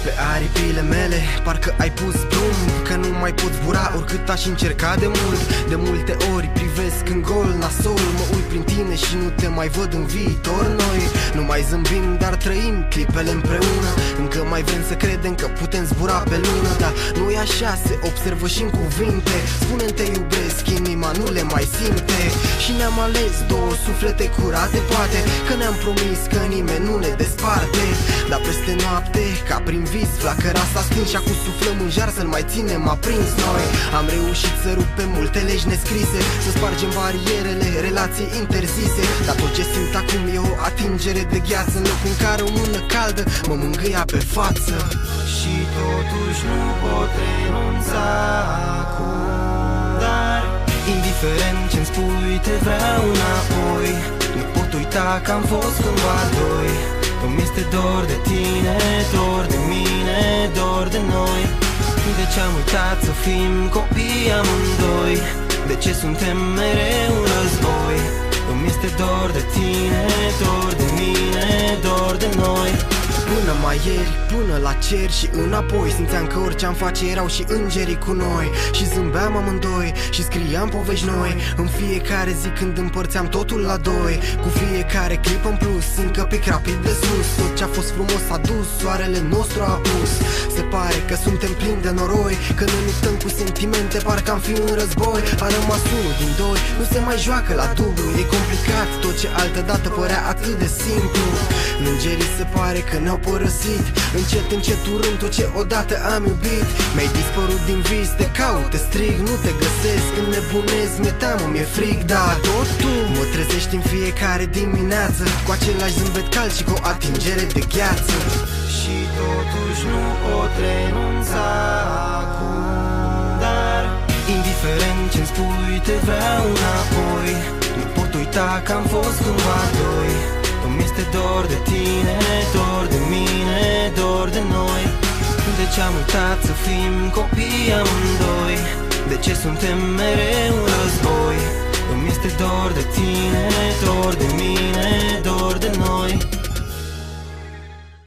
Pe aripile mele parcă ai pus drum, că nu mai pot zbura oricât aș încerca de mult. De multe ori privesc în gol nasol, mă uit prin tine și nu te mai văd în viitor. Noi nu mai zâmbim, dar trăim clipele împreună. Încă mai vrem să credem că putem zbura pe lună, dar nu e așa, se observă și în cuvinte. Spune-mi te iubesc, inima nu le mai simte. Și ne-am ales două suflete curate, poate că ne-am promis că nimeni nu ne desparte. Dar peste noapte, ca prin vis, flacăra s-a stins și acum suflăm în jar să-l mai ținem aprins. Noi am reușit să rupem multe legi nescrise, să spargem barierele, relații interzise. Dar tot ce simt acum e o atingere de gheață, în locul în care o mână caldă mă mângâia pe față. Și totuși nu pot renunța acum, dar indiferent ce-mi spui, te vreau înapoi. Nu pot uita că am fost cândva doi. Îmi este dor de tine, dor de mine, dor de noi. De ce am uitat să fim copii amândoi? De ce suntem mereu în război? Îmi este dor de tine, dor de mine, dor de noi. Până mai ieri, până la cer și înapoi, simțeam că orice am face erau și îngerii cu noi. Și zâmbeam amândoi și scriam povești noi în fiecare zi când împărțeam totul la doi. Cu fiecare clip în plus, încă pic rapid de sus. Tot ce-a fost frumos a dus, soarele nostru a apus. Se pare că suntem plini de noroi, că ne luptăm cu sentimente, parcă am fi în război. A rămas unul din doi, nu se mai joacă la dublu. E complicat, tot ce altădată părea atât de simplu. Îngerii se pare că ne-au părăsit, încet, încet urând tot ce odată am iubit. Mi-ai dispărut din vis, te caut, te strig, nu te găsesc. Când nebunez, mi-e teamă, mi-e fric, dar tot tu mă trezești în fiecare dimineață, cu același zâmbet cald și cu o atingere de gheață. Și totuși nu pot renunța acum, dar indiferent ce-mi spui, te vreau înapoi. Nu pot uita că am fost cândva doi. Îmi este dor de tine, dor de mine, dor de noi. De ce am uitat să fim copii amândoi? De ce suntem mereu în război? Îmi este dor de tine, dor de mine,